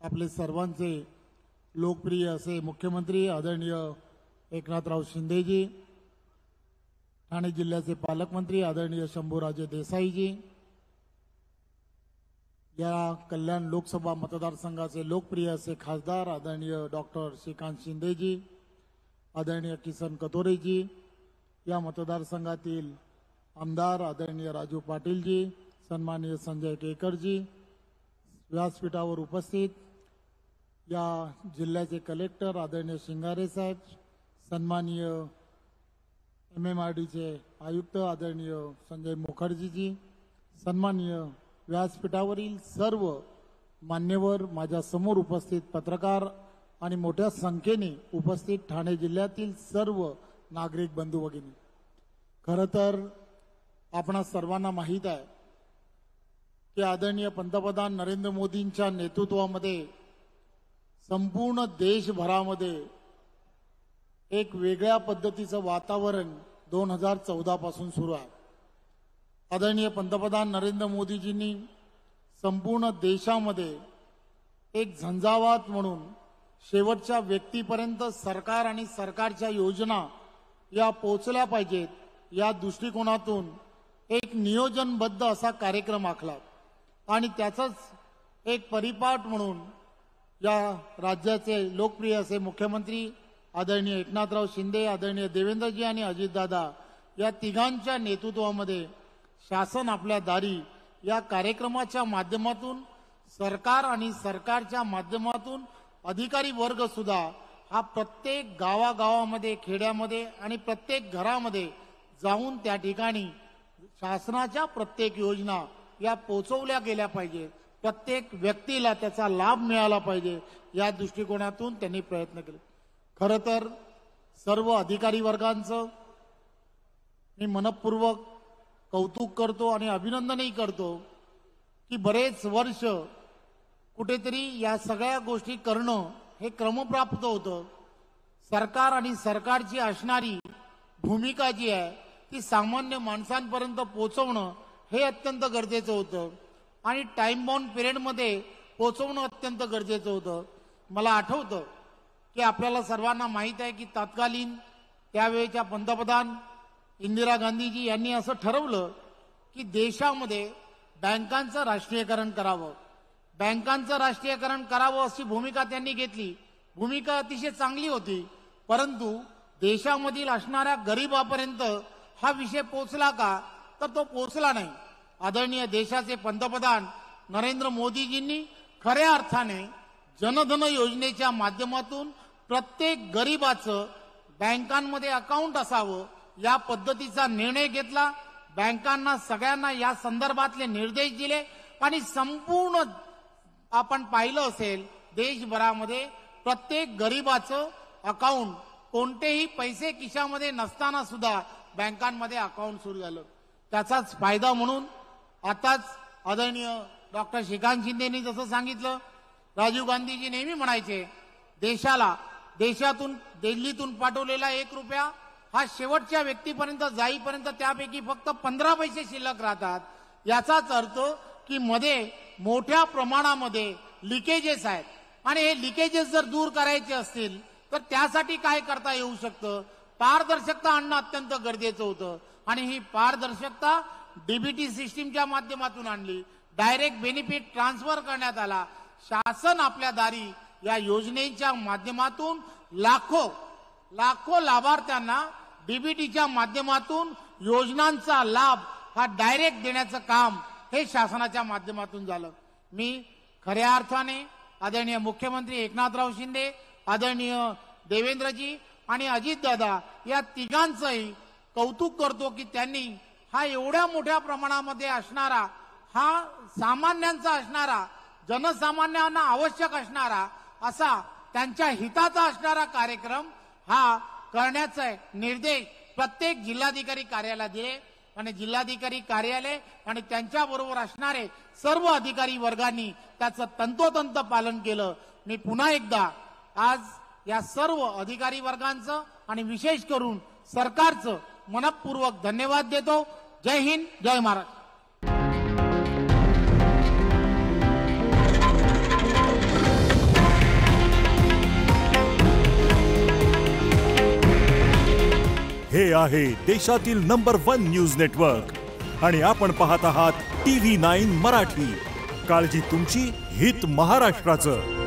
आपले सर्वांचे लोकप्रिय असे मुख्यमंत्री आदरणीय एकनाथराव शिंदेजी, ठाणे जिल्ह्याचे पालकमंत्री आदरणीय शंभूराजे देसाईजी, या कल्याण लोकसभा मतदारसंघाचे लोकप्रिय असे खासदार आदरणीय डॉक्टर श्रीकांत शिंदेजी, आदरणीय किसन कथोरेजी, या मतदारसंघातील आमदार आदरणीय राजू पाटीलजी, सन्माननीय संजय केकरजी, व्यासपीठावर उपस्थित या जिल्ह्याचे कलेक्टर आदरणीय शिंगारे साहेब, सन्माननीय MMRDचे आयुक्त आदरणीय संजय मुखर्जीजी, सन्माननीय व्यासपीठावरील सर्व मान्यवर, माझ्या समोर उपस्थित पत्रकार आणि मोठ्या संख्येने उपस्थित ठाणे जिल्ह्यातील सर्व नागरिक बंधू भगिनी, खरं तर आपणा सर्वांना माहीत आहे की आदरणीय पंतप्रधान नरेंद्र मोदींच्या नेतृत्वामध्ये संपूर्ण देशभरामध्ये एक वेगळ्या पद्धतीचं वातावरण 2014 पासून सुरू आहे। आदरणीय पंतप्रधान नरेंद्र मोदीजींनी संपूर्ण देशामध्ये एक झंझावात म्हणून शेवटच्या व्यक्तीपर्यंत सरकार आणि सरकारच्या योजना या पोहोचल्या पाहिजेत, या दृष्टिकोनातून एक नियोजनबद्ध असा कार्यक्रम आखला आणि त्याचाच एक परिपाठ म्हणून या राज्याचे लोकप्रिय असे मुख्यमंत्री आदरणीय एकनाथराव शिंदे, आदरणीय देवेंद्रजी आणि अजितदादा या तिघांच्या नेतृत्वामध्ये शासन आपल्या दारी या कार्यक्रमाच्या माध्यमातून सरकार आणि सरकारच्या माध्यमातून अधिकारी वर्ग सुद्धा हा प्रत्येक गावागावामध्ये, खेड्यामध्ये आणि प्रत्येक घरामध्ये जाऊन त्या ठिकाणी शासनाच्या प्रत्येक योजना या पोहोचवल्या गेल्या पाहिजे, प्रत्येक व्यक्तीला त्याचा लाभ मिळाला पाहिजे, या दृष्टिकोनातून त्यांनी प्रयत्न केले। खरं तर सर्व अधिकारी वर्गांचं मी मनपूर्वक कौतुक करतो आणि अभिनंदनही करतो की बरेच वर्ष कुठेतरी या सगळ्या गोष्टी करणं हे क्रमप्राप्त होतं। सरकार आणि सरकारची असणारी भूमिका जी आहे ती सामान्य माणसांपर्यंत पोहोचवणं हे अत्यंत गरजेचं होतं आणि टाइम बाउंड पिरियडमध्ये पोहोचवणं अत्यंत गरजेचं होतं। मला आठवतं की आपल्याला सर्वांना माहीत आहे की तत्कालीन त्यावेळेच्या पंतप्रधान इंदिरा गांधीजी यांनी असं ठरवलं की देशामध्ये बँकांचं राष्ट्रीयकरण करावं, बँकांचं राष्ट्रीयकरण करावं अशी भूमिका त्यांनी घेतली। भूमिका अतिशय चांगली होती, परंतु देशामधील असणाऱ्या गरिबापर्यंत हा विषय पोहोचला का, तर तो पोहोचला नाही। आदरणीय देशाचे पंतप्रधान नरेंद्र मोदीजींनी खऱ्या अर्थाने जनधन योजनेच्या माध्यमातून प्रत्येक गरिबाचं बँकांमध्ये अकाउंट असावं या पद्धतीचा निर्णय घेतला। बँकांना सगळ्यांना या संदर्भातले निर्देश दिले आणि संपूर्ण आपण पाहिलं असेल देशभरामध्ये प्रत्येक गरिबाचं अकाउंट, कोणतेही पैसे खिशामध्ये नसताना सुद्धा बँकांमध्ये अकाउंट सुरू झालं। त्याचाच फायदा म्हणून आताच आदरणीय डॉक्टर श्रीकांत शिंदेनी जसं सांगितलं, राजीव गांधीजी नेहमी म्हणायचे देशातून दिल्लीतून पाठवलेला 1 रुपया हा शेवटच्या व्यक्तीपर्यंत जाईपर्यंत त्यापैकी फक्त 15 पैसे शिल्लक राहतात। याचाच अर्थ की मध्ये मोठ्या प्रमाणामध्ये लिकेजेस आहेत आणि हे लिकेजेस जर दूर करायचे असतील तर त्यासाठी काय करता येऊ शकतं, पारदर्शकता आणणं अत्यंत गरजेचं होतं आणि ही पारदर्शकता डीबीटी सिस्टीमच्या माध्यमातून आणली, डायरेक्ट बेनिफिट ट्रान्सफर करण्यात आला। शासन आपल्या दारी या योजनेच्या माध्यमातून लाखो लाभार्थ्यांना डीबीटीच्या माध्यमातून योजनांचा लाभ हा डायरेक्ट देण्याचं काम हे शासनाच्या माध्यमातून झालं। मी खऱ्या अर्थाने आदरणीय मुख्यमंत्री एकनाथराव शिंदे, आदरणीय देवेंद्रजी आणि अजितदादा या तिघांचंही कौतुक करतो की त्यांनी हा एवढ्या मोठ्या प्रमाणामध्ये असणारा, हा सामान्यांचा असणारा, जनसामान्यांना आवश्यक असणारा असा त्यांच्या हिताचा असणारा कार्यक्रम हा करण्याचे निर्देश प्रत्येक जिल्हाधिकारी कार्यालयाला दिले आणि जिल्हाधिकारी कार्यालय आणि त्यांच्याबरोबर असणारे सर्व अधिकारी वर्गांनी त्याचं तंतोतंत पालन केलं। मी पुन्हा एकदा आज या सर्व अधिकारी वर्गांचं आणि विशेष करून सरकारचं मनपूर्वक धन्यवाद देतो। जय हिंद, जय महाराष्ट्र। हे आहे देशातील नंबर 1 न्यूज नेटवर्क आणि आपण पाहत आहात TV9 मराठी. काळजी तुमची, हित महाराष्ट्राचं.